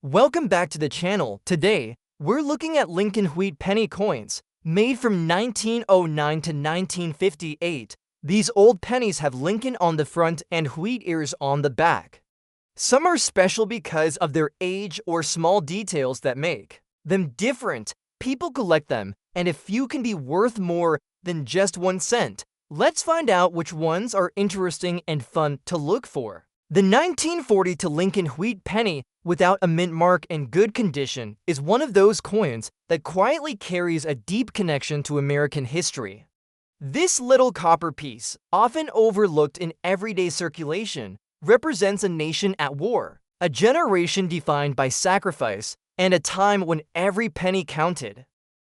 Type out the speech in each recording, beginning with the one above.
Welcome back to the channel. Today, we're looking at Lincoln wheat penny coins, made from 1909 to 1958. These old pennies have Lincoln on the front and wheat ears on the back. Some are special because of their age or small details that make them different. People collect them, and a few can be worth more than just 1 cent. Let's find out which ones are interesting and fun to look for. The 1940 to Lincoln wheat penny without a mint mark in good condition is one of those coins that quietly carries a deep connection to American history. This little copper piece, often overlooked in everyday circulation, represents a nation at war, a generation defined by sacrifice, and a time when every penny counted.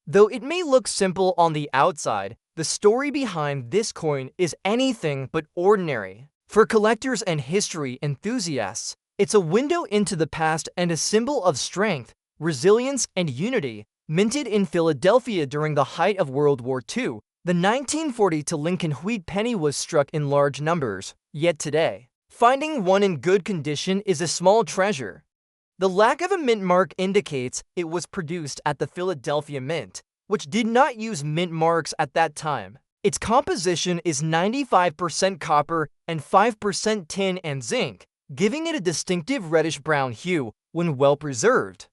Though it may look simple on the outside, the story behind this coin is anything but ordinary. For collectors and history enthusiasts, it's a window into the past and a symbol of strength, resilience, and unity. Minted in Philadelphia during the height of World War II, the 1940 to Lincoln wheat penny was struck in large numbers. Yet today, finding one in good condition is a small treasure. The lack of a mint mark indicates it was produced at the Philadelphia Mint, which did not use mint marks at that time. Its composition is 95% copper and 5% tin and zinc, giving it a distinctive reddish-brown hue when well preserved.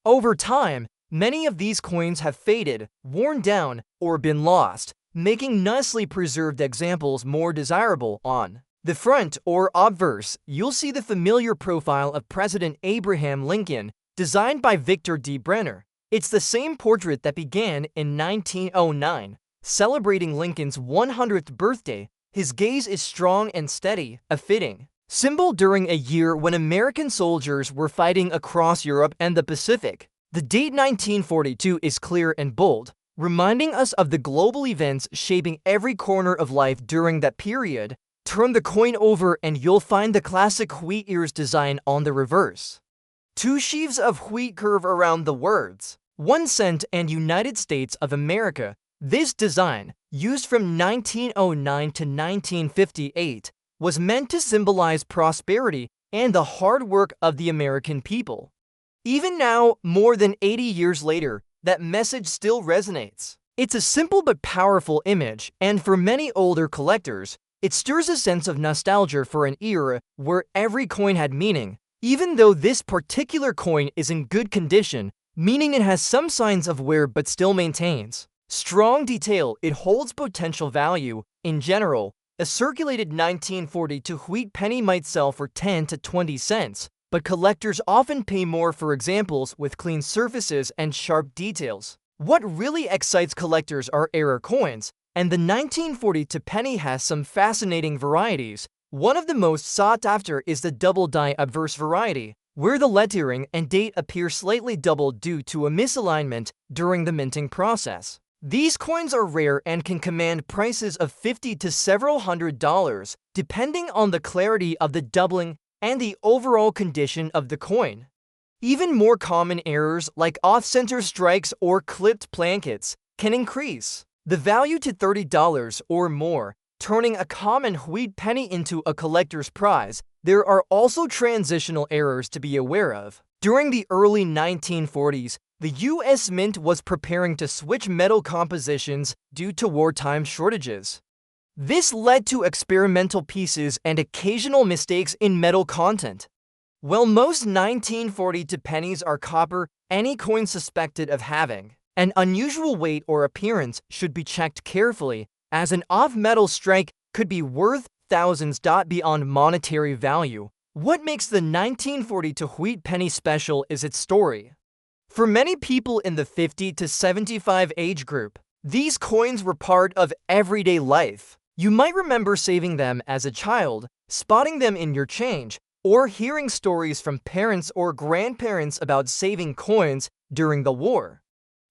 Over time, many of these coins have faded, worn down, or been lost, making nicely preserved examples more desirable. On the front or obverse, you'll see the familiar profile of President Abraham Lincoln, designed by Victor D. Brenner. It's the same portrait that began in 1909. Celebrating Lincoln's 100th birthday, his gaze is strong and steady, a fitting symbol during a year when American soldiers were fighting across Europe and the Pacific. The date 1942 is clear and bold, reminding us of the global events shaping every corner of life during that period. Turn the coin over and you'll find the classic wheat ears design on the reverse. 2 sheaves of wheat curve around the words 1 cent and United States of America. This design, used from 1909 to 1958, was meant to symbolize prosperity and the hard work of the American people. Even now, more than 80 years later, that message still resonates. It's a simple but powerful image, and for many older collectors, it stirs a sense of nostalgia for an era where every coin had meaning. Even though this particular coin is in good condition, meaning it has some signs of wear but still maintains strong detail, it holds potential value. In general, a circulated 1942 wheat penny might sell for 10 to 20 cents, but collectors often pay more for examples with clean surfaces and sharp details. What really excites collectors are era coins, and the 1940 to penny has some fascinating varieties. One of the most sought after is the double die obverse variety, where the lettering and date appear slightly doubled due to a misalignment during the minting process. These coins are rare and can command prices of $50 to several $100s, depending on the clarity of the doubling and the overall condition of the coin. Even more common errors like off-center strikes or clipped plankets can increase the value to $30 or more, turning a common wheat penny into a collector's prize. There are also transitional errors to be aware of. During the early 1940s, the U.S. Mint was preparing to switch metal compositions due to wartime shortages. This led to experimental pieces and occasional mistakes in metal content. While most 1940 to pennies are copper, any coin suspected of having an unusual weight or appearance should be checked carefully, as an off-metal strike could be worth thousands. Beyond monetary value, what makes the 1940 to wheat penny special is its story. For many people in the 50 to 75 age group, these coins were part of everyday life. You might remember saving them as a child, spotting them in your change, or hearing stories from parents or grandparents about saving coins during the war.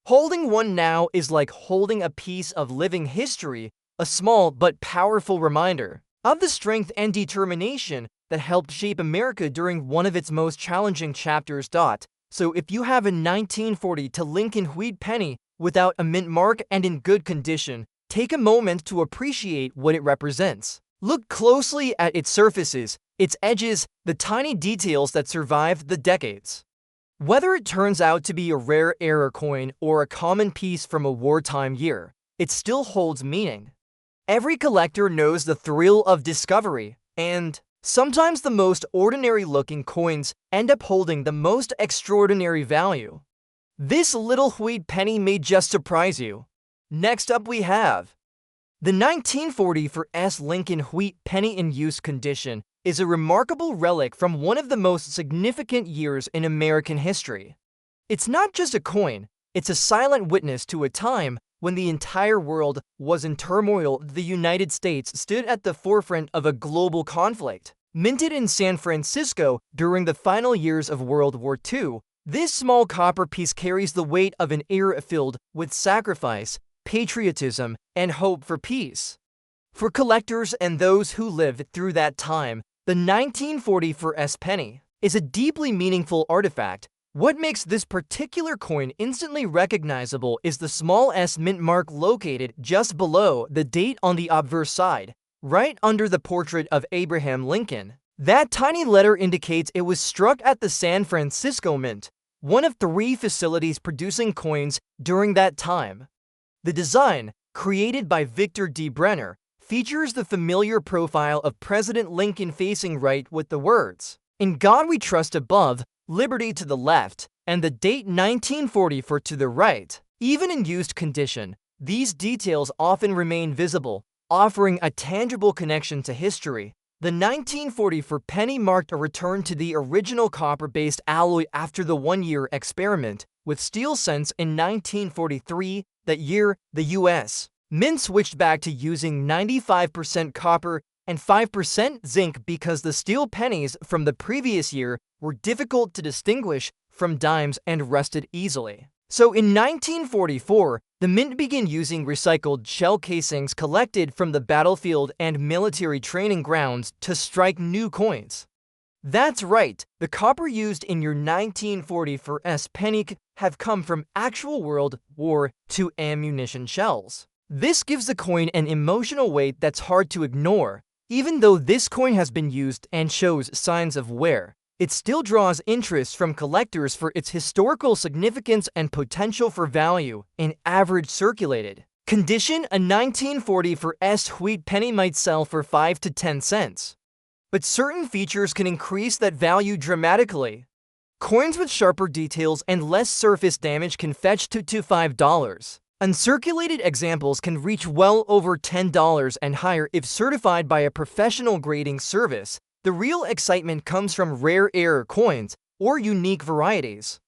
Holding one now is like holding a piece of living history, a small but powerful reminder of the strength and determination that helped shape America during one of its most challenging chapters. So if you have a 1940 to Lincoln wheat penny without a mint mark and in good condition, take a moment to appreciate what it represents. Look closely at its surfaces, its edges, the tiny details that survived the decades. Whether it turns out to be a rare error coin or a common piece from a wartime year, it still holds meaning. Every collector knows the thrill of discovery, and sometimes the most ordinary-looking coins end up holding the most extraordinary value. This little wheat penny may just surprise you. Next up we have the 1940 for S Lincoln wheat penny in use condition is a remarkable relic from one of the most significant years in American history. It's not just a coin, it's a silent witness to a time when the entire world was in turmoil. The United States stood at the forefront of a global conflict. Minted in San Francisco during the final years of World War II, this small copper piece carries the weight of an era filled with sacrifice, patriotism, and hope for peace. For collectors and those who lived through that time, the 1940 for S penny is a deeply meaningful artifact. What makes this particular coin instantly recognizable is the small S mint mark located just below the date on the obverse side, right under the portrait of Abraham Lincoln. That tiny letter indicates it was struck at the San Francisco Mint, one of 3 facilities producing coins during that time. The design, created by Victor D. Brenner, features the familiar profile of President Lincoln facing right with the words, "In God we trust" above, "Liberty" to the left, and the date 1944 to the right. Even in used condition, these details often remain visible, offering a tangible connection to history. The 1940 for penny marked a return to the original copper-based alloy after the one-year experiment with steel cents in 1943. That year, the U.S. Mint switched back to using 95% copper and 5% zinc because the steel pennies from the previous year were difficult to distinguish from dimes and rusted easily. So in 1944, the Mint began using recycled shell casings collected from the battlefield and military training grounds to strike new coins. That's right, the copper used in your 1940 for S penny have come from actual World War II ammunition shells. This gives the coin an emotional weight that's hard to ignore. Even though this coin has been used and shows signs of wear, it still draws interest from collectors for its historical significance and potential for value in average circulated condition. A 1940 for S wheat penny might sell for 5 to 10 cents. But certain features can increase that value dramatically. Coins with sharper details and less surface damage can fetch $2 to $5. Uncirculated examples can reach well over $10 and higher if certified by a professional grading service. The real excitement comes from rare error coins or unique varieties.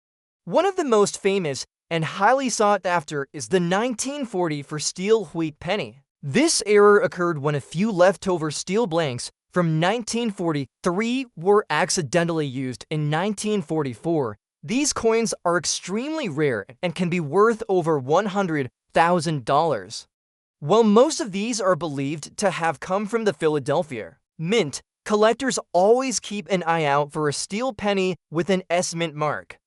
One of the most famous and highly sought after is the 1940 for steel wheat penny. This error occurred when a few leftover steel blanks from 1943 were accidentally used in 1944. These coins are extremely rare and can be worth over $100,000. While most of these are believed to have come from the Philadelphia Mint, collectors always keep an eye out for a steel penny with an S mint mark.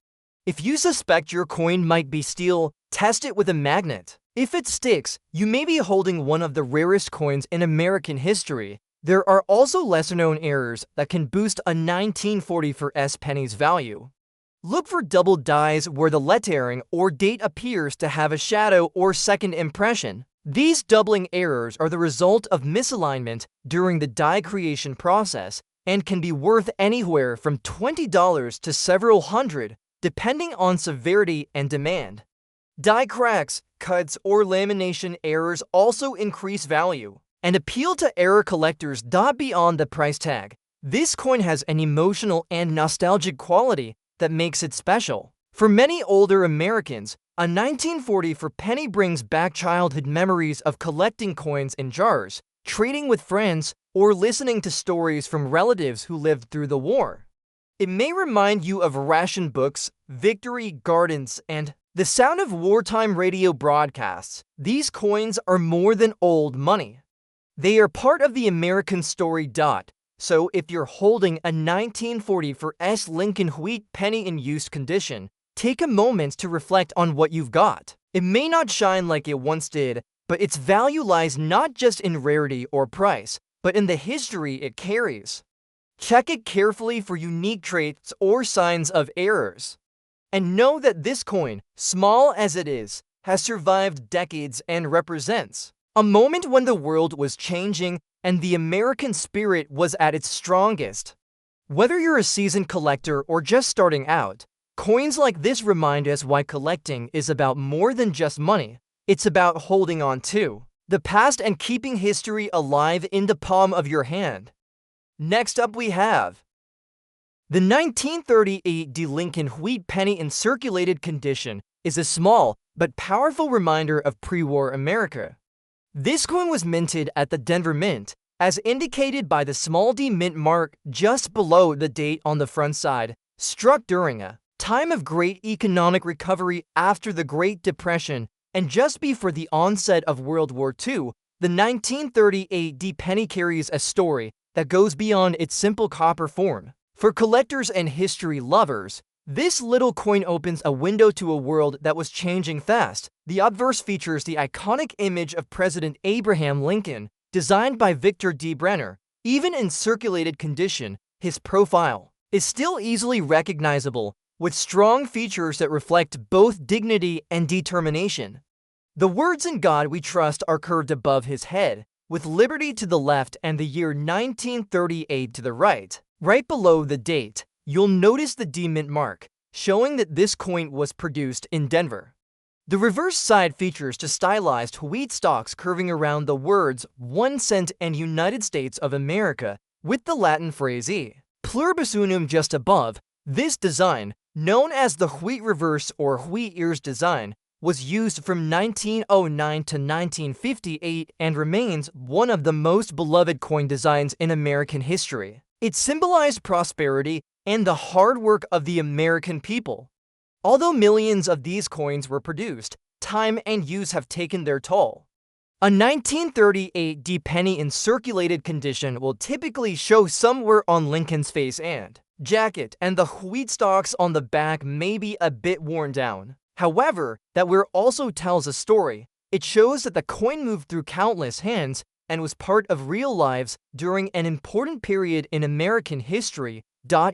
If you suspect your coin might be steel, test it with a magnet. If it sticks, you may be holding one of the rarest coins in American history. There are also lesser-known errors that can boost a 1940 for S penny's value. Look for double dies where the lettering or date appears to have a shadow or second impression. These doubling errors are the result of misalignment during the die creation process and can be worth anywhere from $20 to several hundred, depending on severity and demand. Die cracks, cuts, or lamination errors also increase value and appeal to error collectors beyond the price tag. This coin has an emotional and nostalgic quality that makes it special. For many older Americans, a 1940 for penny brings back childhood memories of collecting coins in jars, trading with friends, or listening to stories from relatives who lived through the war. It may remind you of ration books, victory gardens, and the sound of wartime radio broadcasts. These coins are more than old money. They are part of the American story. So if you're holding a 1940 for S Lincoln wheat penny in used condition, take a moment to reflect on what you've got. It may not shine like it once did, but its value lies not just in rarity or price, but in the history it carries. Check it carefully for unique traits or signs of errors. And know that this coin, small as it is, has survived decades and represents a moment when the world was changing and the American spirit was at its strongest. Whether you're a seasoned collector or just starting out, coins like this remind us why collecting is about more than just money. It's about holding on to the past and keeping history alive in the palm of your hand. Next up we have the 1938 de Lincoln wheat penny in circulated condition is a small but powerful reminder of pre-war America. This coin was minted at the Denver Mint, as indicated by the small D mint mark just below the date on the front side, struck during a time of great economic recovery after the Great Depression and just before the onset of World War II. The 1938 D penny carries a story that goes beyond its simple copper form. For collectors and history lovers, this little coin opens a window to a world that was changing fast. The obverse features the iconic image of President Abraham Lincoln, designed by Victor D. Brenner. Even in circulated condition, his profile is still easily recognizable, with strong features that reflect both dignity and determination. The words "In God We Trust" are curved above his head, with liberty to the left and the year 1938 to the right. Right below the date, you'll notice the D mint mark, showing that this coin was produced in Denver. The reverse side features two stylized wheat stalks curving around the words 1 cent and United States of America, with the Latin phrase E pluribus unum just above. This design, known as the wheat reverse or wheat ears design, was used from 1909 to 1958 and remains one of the most beloved coin designs in American history. It symbolized prosperity and the hard work of the American people. Although millions of these coins were produced, time and use have taken their toll. A 1938 D penny in circulated condition will typically show somewhere on Lincoln's face and jacket, and the wheat stalks on the back may be a bit worn down. However, that wear also tells a story. It shows that the coin moved through countless hands and was part of real lives during an important period in American history.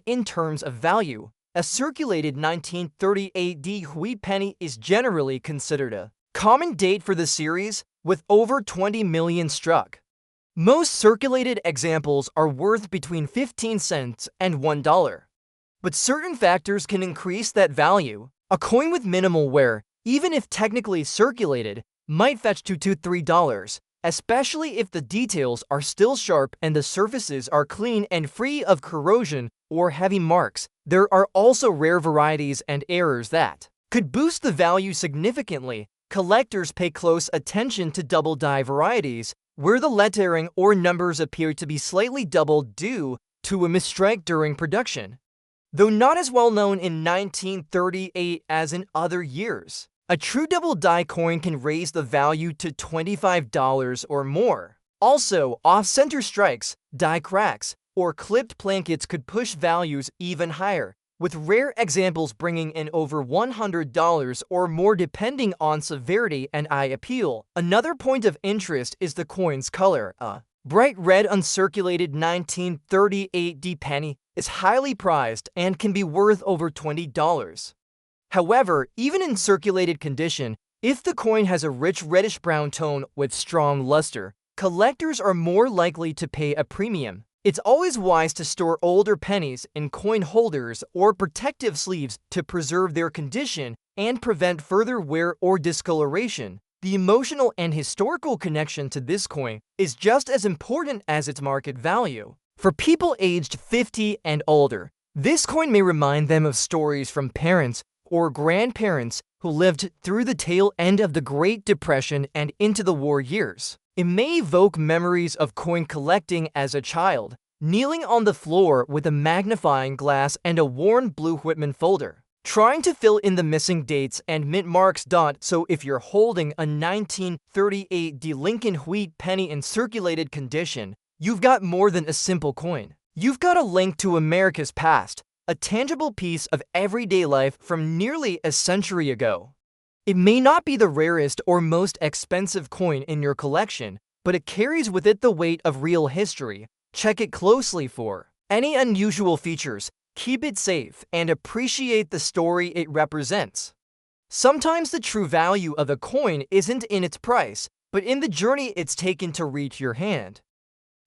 In terms of value, a circulated 1938 D wheat penny is generally considered a common date for the series, with over 20 million struck. Most circulated examples are worth between 15 cents and $1. But certain factors can increase that value. A coin with minimal wear, even if technically circulated, might fetch $2 to $3, especially if the details are still sharp and the surfaces are clean and free of corrosion or heavy marks. There are also rare varieties and errors that could boost the value significantly. Collectors pay close attention to double die varieties, where the lettering or numbers appear to be slightly doubled due to a misstrike during production. Though not as well known in 1938 as in other years, a true double die coin can raise the value to $25 or more. Also, off-center strikes, die cracks, or clipped plankets could push values even higher, with rare examples bringing in over $100 or more depending on severity and eye appeal. Another point of interest is the coin's color. A bright red uncirculated 1938 D penny is highly prized and can be worth over $20. However, even in circulated condition, if the coin has a rich reddish-brown tone with strong luster, collectors are more likely to pay a premium. It's always wise to store older pennies in coin holders or protective sleeves to preserve their condition and prevent further wear or discoloration. The emotional and historical connection to this coin is just as important as its market value. For people aged 50 and older, this coin may remind them of stories from parents or grandparents who lived through the tail end of the Great Depression and into the war years. It may evoke memories of coin collecting as a child, kneeling on the floor with a magnifying glass and a worn blue Whitman folder, trying to fill in the missing dates and mint marks. So if you're holding a 1938 D Lincoln wheat penny in circulated condition, you've got more than a simple coin. You've got a link to America's past, a tangible piece of everyday life from nearly a century ago. It may not be the rarest or most expensive coin in your collection, but it carries with it the weight of real history. Check it closely for any unusual features, Keep it safe and appreciate the story it represents. Sometimes the true value of a coin isn't in its price, but in the journey it's taken to reach your hand.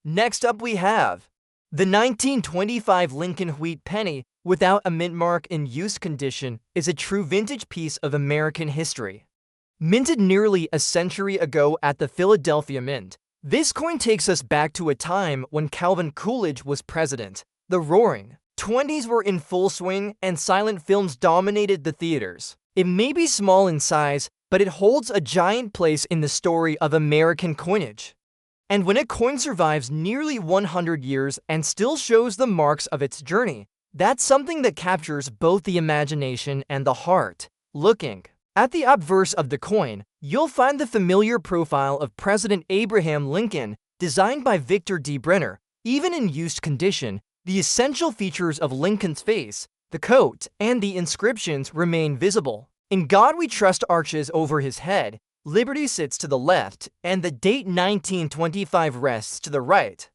Next up we have the 1925 Lincoln Wheat penny without a mint mark in use condition is a true vintage piece of American history. Minted nearly a century ago at the Philadelphia Mint, this coin takes us back to a time when Calvin Coolidge was president. The Roaring '20s were in full swing and silent films dominated the theaters. It may be small in size, but it holds a giant place in the story of American coinage. And when a coin survives nearly 100 years and still shows the marks of its journey, that's something that captures both the imagination and the heart. Looking at the obverse of the coin, you'll find the familiar profile of President Abraham Lincoln, designed by Victor D. Brenner. Even in used condition, the essential features of Lincoln's face, the coat, and the inscriptions remain visible. "In God we trust" arches over his head, "Liberty" sits to the left, and the date 1925 rests to the right.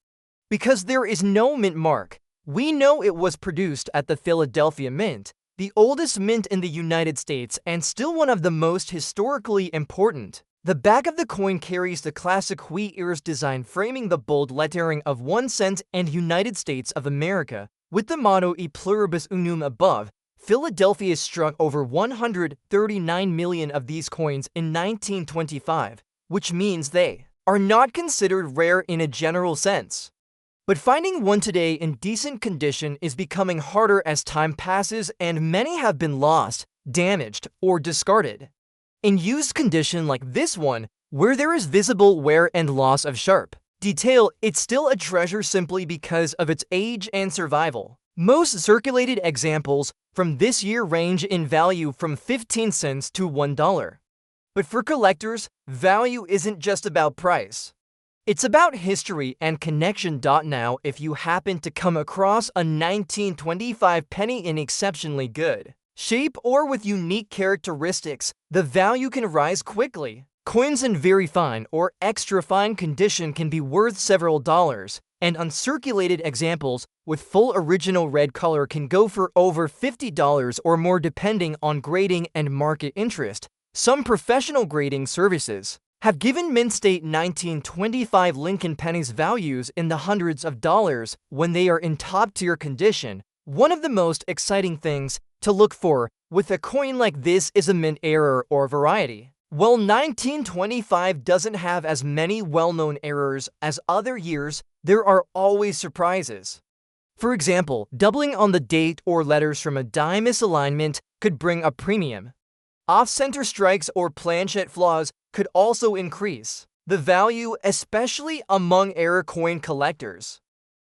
Because there is no mint mark, we know it was produced at the Philadelphia Mint, the oldest mint in the United States and still one of the most historically important. The back of the coin carries the classic wheat ears design framing the bold lettering of 1 cent and United States of America. With the motto E pluribus unum above, Philadelphia struck over 139 million of these coins in 1925, which means they are not considered rare in a general sense. But finding one today in decent condition is becoming harder as time passes and many have been lost, damaged, or discarded. In used condition like this one, where there is visible wear and loss of sharp detail, it's still a treasure simply because of its age and survival. Most circulated examples from this year range in value from 15 cents to $1. But for collectors, value isn't just about price. It's about history and connection. Now, if you happen to come across a 1925 penny in exceptionally good shape or with unique characteristics, the value can rise quickly. Coins in very fine or extra fine condition can be worth several dollars, and uncirculated examples with full original red color can go for over $50 or more depending on grading and market interest. Some professional grading services have given mint state 1925 Lincoln pennies values in the hundreds of dollars when they are in top-tier condition. One of the most exciting things to look for with a coin like this is a mint error or variety. While 1925 doesn't have as many well-known errors as other years, there are always surprises. For example, doubling on the date or letters from a die misalignment could bring a premium. Off-center strikes or planchette flaws could also increase the value, especially among error coin collectors.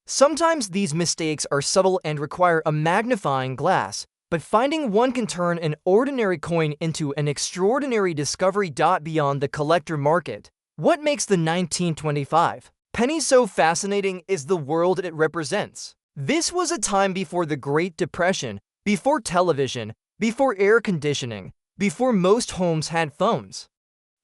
Sometimes these mistakes are subtle and require a magnifying glass, but finding one can turn an ordinary coin into an extraordinary discovery. Beyond the collector market, what makes the 1925 penny so fascinating is the world it represents. This was a time before the Great Depression, before television, before air conditioning, before most homes had phones.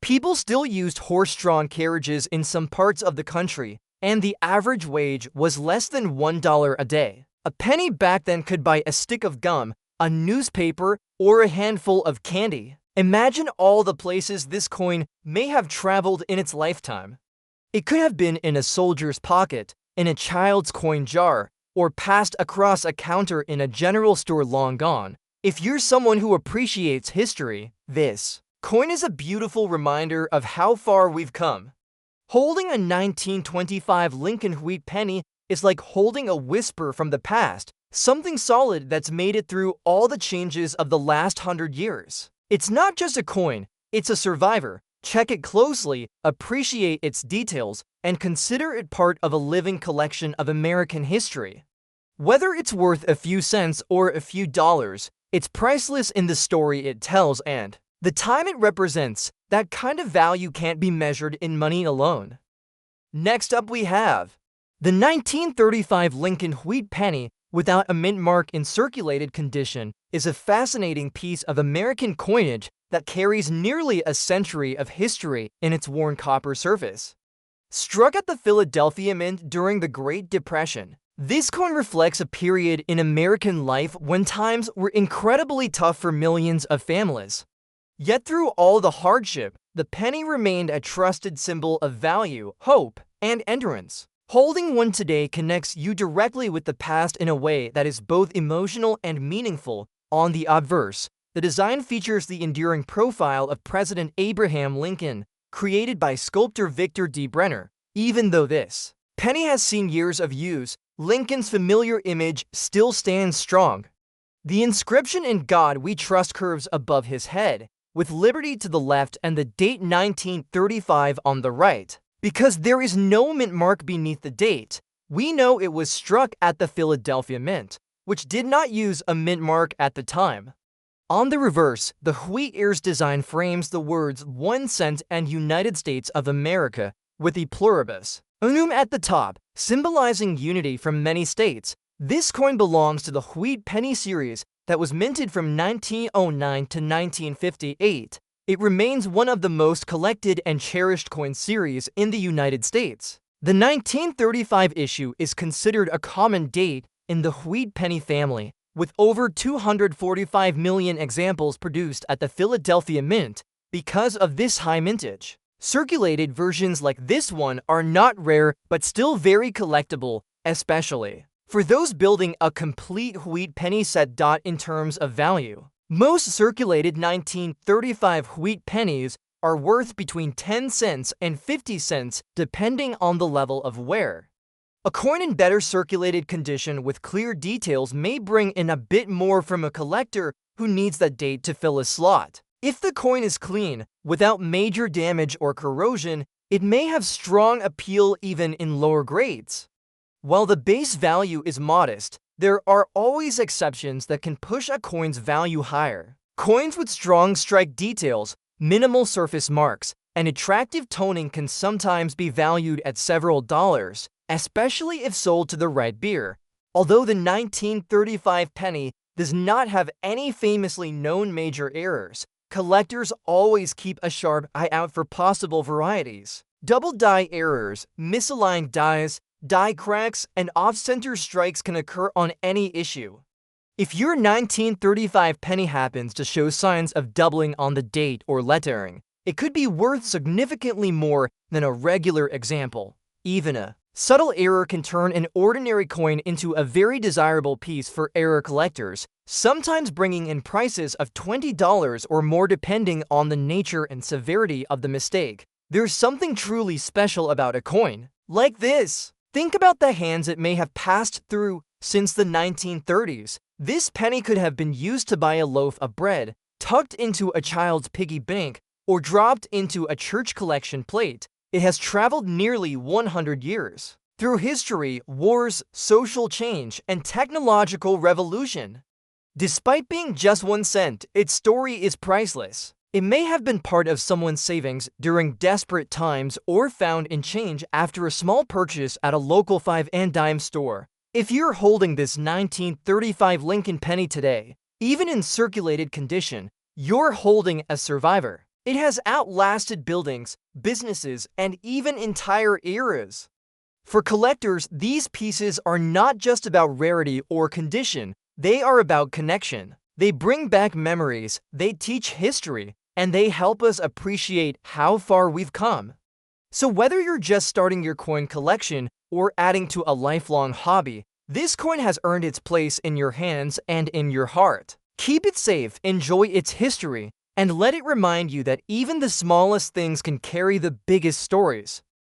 People still used horse-drawn carriages in some parts of the country, and the average wage was less than $1 a day. A penny back then could buy a stick of gum, a newspaper, or a handful of candy. Imagine all the places this coin may have traveled in its lifetime. It could have been in a soldier's pocket, in a child's coin jar, or passed across a counter in a general store long gone. If you're someone who appreciates history, this coin is a beautiful reminder of how far we've come. Holding a 1925 Lincoln Wheat penny is like holding a whisper from the past, something solid that's made it through all the changes of the last 100 years. It's not just a coin, it's a survivor. Check it closely, appreciate its details, and consider it part of a living collection of American history. Whether it's worth a few cents or a few dollars, it's priceless in the story it tells and the time it represents. That kind of value can't be measured in money alone. Next up we have the 1935 Lincoln Wheat penny without a mint mark in circulated condition is a fascinating piece of American coinage that carries nearly a century of history in its worn copper surface. Struck at the Philadelphia Mint during the Great Depression, This coin reflects a period in American life when times were incredibly tough for millions of families. Yet through all the hardship, the penny remained a trusted symbol of value, hope, and endurance. Holding one today connects you directly with the past in a way that is both emotional and meaningful. On the obverse, the design features the enduring profile of President Abraham Lincoln, created by sculptor Victor D. Brenner. Even though this penny has seen years of use, Lincoln's familiar image still stands strong. The inscription "In God We Trust" curves above his head, with liberty to the left and the date 1935 on the right. Because there is no mint mark beneath the date, we know it was struck at the Philadelphia Mint, which did not use a mint mark at the time. On the reverse, the wheat ears design frames the words 1 cent and United States of America with a pluribus unum at the top, symbolizing unity from many states. This coin belongs to the wheat penny series that was minted from 1909 to 1958. It remains one of the most collected and cherished coin series in the United States. The 1935 issue is considered a common date in the wheat penny family, with over 245 million examples produced at the Philadelphia Mint because of this high mintage. Circulated versions like this one are not rare but still very collectible, especially for those building a complete wheat penny set. In terms of value, most circulated 1935 wheat pennies are worth between 10 cents and 50 cents depending on the level of wear. A coin in better circulated condition with clear details may bring in a bit more from a collector who needs that date to fill a slot. If the coin is clean, without major damage or corrosion, it may have strong appeal even in lower grades. While the base value is modest, there are always exceptions that can push a coin's value higher. Coins with strong strike details, minimal surface marks, and attractive toning can sometimes be valued at several dollars, especially if sold to the right beer. Although the 1935 penny does not have any famously known major errors, collectors always keep a sharp eye out for possible varieties. Double die errors, misaligned dies, die cracks, and off-center strikes can occur on any issue. If your 1935 penny happens to show signs of doubling on the date or lettering, it could be worth significantly more than a regular example. Even a subtle error can turn an ordinary coin into a very desirable piece for error collectors, sometimes bringing in prices of $20 or more depending on the nature and severity of the mistake. There's something truly special about a coin like this. Think about the hands it may have passed through since the 1930s. This penny could have been used to buy a loaf of bread, tucked into a child's piggy bank, or dropped into a church collection plate. It has traveled nearly 100 years through history, wars, social change, and technological revolution. Despite being just 1 cent, its story is priceless. It may have been part of someone's savings during desperate times or found in change after a small purchase at a local 5 and dime store. If you're holding this 1935 Lincoln penny today, even in circulated condition, you're holding a survivor. It has outlasted buildings, businesses, and even entire eras. For collectors, these pieces are not just about rarity or condition, they are about connection. They bring back memories, they teach history, and they help us appreciate how far we've come. So whether you're just starting your coin collection or adding to a lifelong hobby, this coin has earned its place in your hands and in your heart. Keep it safe, enjoy its history, and let it remind you that even the smallest things can carry the biggest stories.